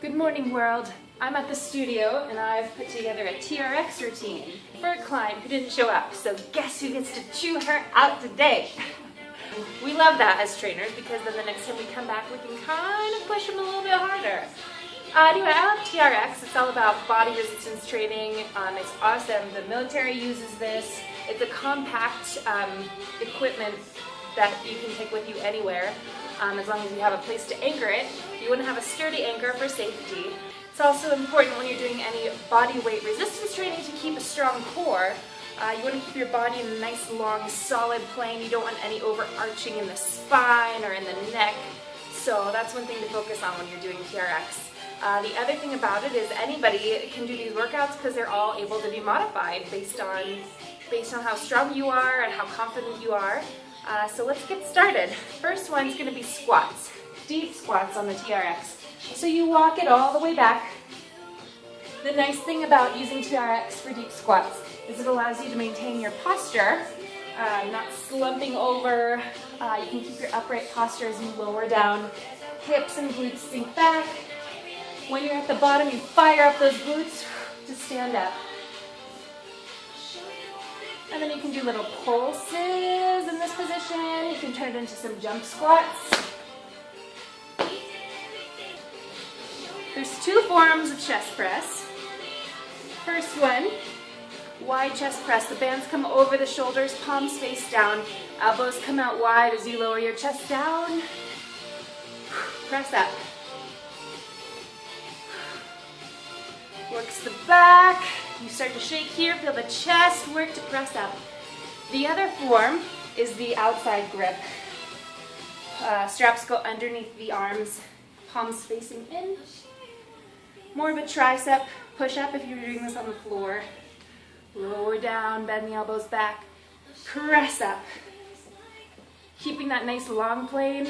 Good morning, world. I'm at the studio and I've put together a TRX routine for a client who didn't show up. So guess who gets to chew her out today? We love that as trainers because then the next time we come back we can kind of push them a little bit harder. Anyway, I love TRX. It's all about body resistance training. It's awesome. The military uses this. It's a compact equipment that you can take with you anywhere. As long as you have a place to anchor it. You want to have a sturdy anchor for safety. It's also important when you're doing any body weight resistance training to keep a strong core. You want to keep your body in a nice, long, solid plane. You don't want any overarching in the spine or in the neck. So that's one thing to focus on when you're doing TRX. The other thing about it is anybody can do these workouts because they're all able to be modified based on how strong you are and how confident you are. So let's get started. First one's going to be squats, deep squats on the TRX. So you walk it all the way back. The nice thing about using TRX for deep squats is it allows you to maintain your posture, not slumping over. You can keep your upright posture as you lower down. Hips and glutes sink back. When you're at the bottom, you fire up those glutes to stand up. And then you can do little pulses in this position. You can turn it into some jump squats. There's two forms of chest press. First one, wide chest press. The bands come over the shoulders, palms face down. Elbows come out wide as you lower your chest down. Press up. Works the back. You start to shake here, feel the chest work to press up. The other form is the outside grip. Straps go underneath the arms, palms facing in. More of a tricep push-up if you're doing this on the floor. Lower down, bend the elbows back, press up. Keeping that nice long plane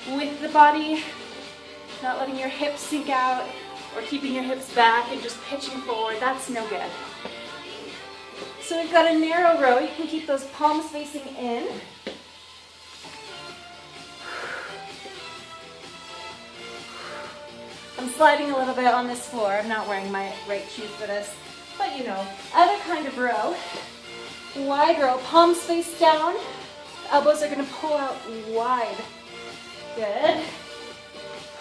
with the body, not letting your hips sink out, or keeping your hips back and just pitching forward, that's no good. So we've got a narrow row. You can keep those palms facing in. I'm sliding a little bit on this floor. I'm not wearing my right shoes for this, but you know. Other kind of row. Wide row, palms face down. Elbows are gonna pull out wide. Good.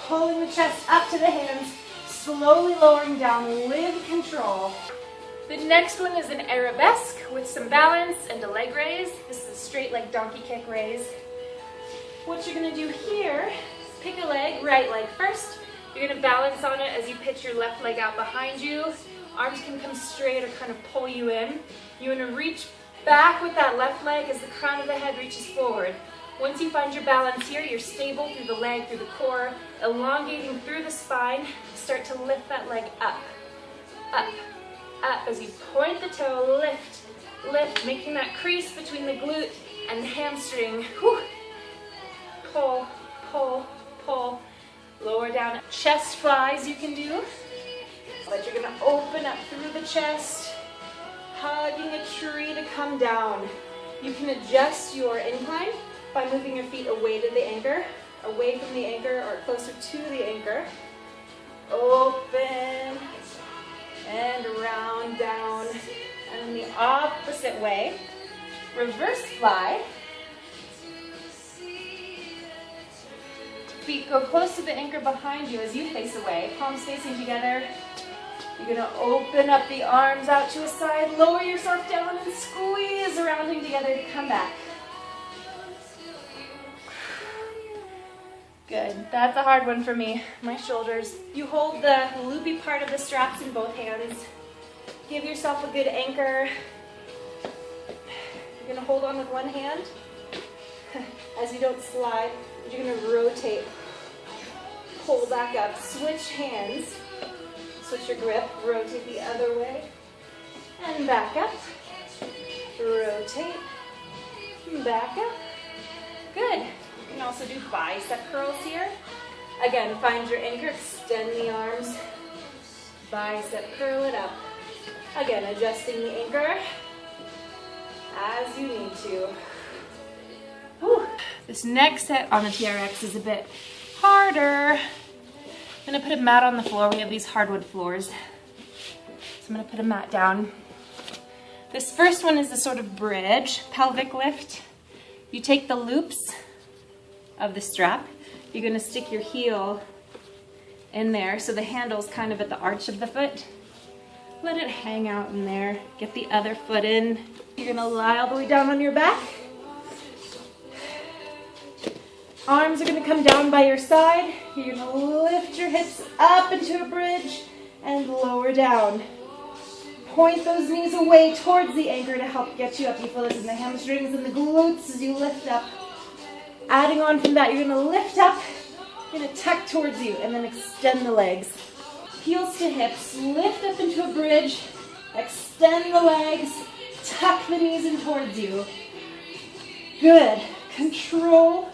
Pulling the chest up to the hands. Slowly lowering down with control. The next one is an Arabesque with some balance and a leg raise. This is a straight leg donkey kick raise. What you're going to do here, pick a leg, right leg first. You're going to balance on it as you pitch your left leg out behind you. Arms can come straight or kind of pull you in. You want to reach back with that left leg as the crown of the head reaches forward. Once you find your balance here, you're stable through the leg, through the core, elongating through the spine. Start to lift that leg up, up, up. As you point the toe, lift, lift, making that crease between the glute and the hamstring. Whew. Pull, pull, pull. Lower down. Chest flies you can do. But you're going to open up through the chest, hugging a tree to come down. You can adjust your incline by moving your feet away to the anchor, away from the anchor or closer to the anchor. Open and round down. And in the opposite way, reverse fly. Feet go close to the anchor behind you as you face away, palms facing together. You're going to open up the arms out to a side, lower yourself down and squeeze rounding together to come back. Good. That's a hard one for me. My shoulders. You hold the loopy part of the straps in both hands. Give yourself a good anchor. You're going to hold on with one hand as you don't slide. You're going to rotate. Pull back up. Switch hands. Switch your grip. Rotate the other way. And back up. Rotate. Back up. Good. You can also do bicep curls here. Again, find your anchor, extend the arms, bicep curl it up. Again, adjusting the anchor as you need to. Whew. This next set on the TRX is a bit harder. I'm gonna put a mat on the floor. We have these hardwood floors. So I'm gonna put a mat down. This first one is the sort of bridge, pelvic lift. You take the loops of the strap. You're gonna stick your heel in there so the handle's kind of at the arch of the foot. Let it hang out in there. Get the other foot in. You're gonna lie all the way down on your back. Arms are gonna come down by your side. You're gonna lift your hips up into a bridge and lower down. Point those knees away towards the anchor to help get you up. You feel this in the hamstrings and the glutes as you lift up. Adding on from that, you're gonna lift up, you're gonna tuck towards you, and then extend the legs. Heels to hips, lift up into a bridge, extend the legs, tuck the knees in towards you. Good. Control.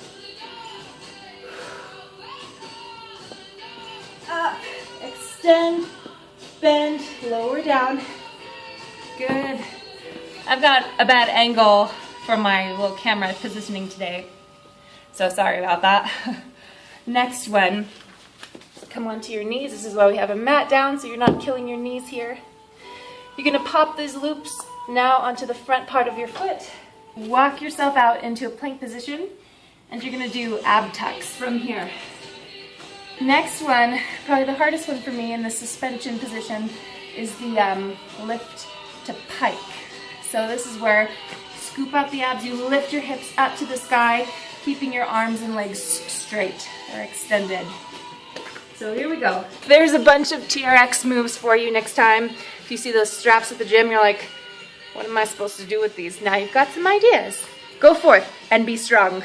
Up, extend, bend, lower down. Good. I've got a bad angle for my little camera positioning today, so sorry about that. Next one, come onto your knees. This is why we have a mat down so you're not killing your knees here. You're gonna pop these loops now onto the front part of your foot. Walk yourself out into a plank position, and you're gonna do ab tucks from here. Next one, probably the hardest one for me in the suspension position, is the lift to pike. So this is where scoop out the abs, you lift your hips up to the sky, keeping your arms and legs straight or extended. So here we go. There's a bunch of TRX moves for you next time. If you see those straps at the gym, you're like, what am I supposed to do with these? Now you've got some ideas. Go forth and be strong.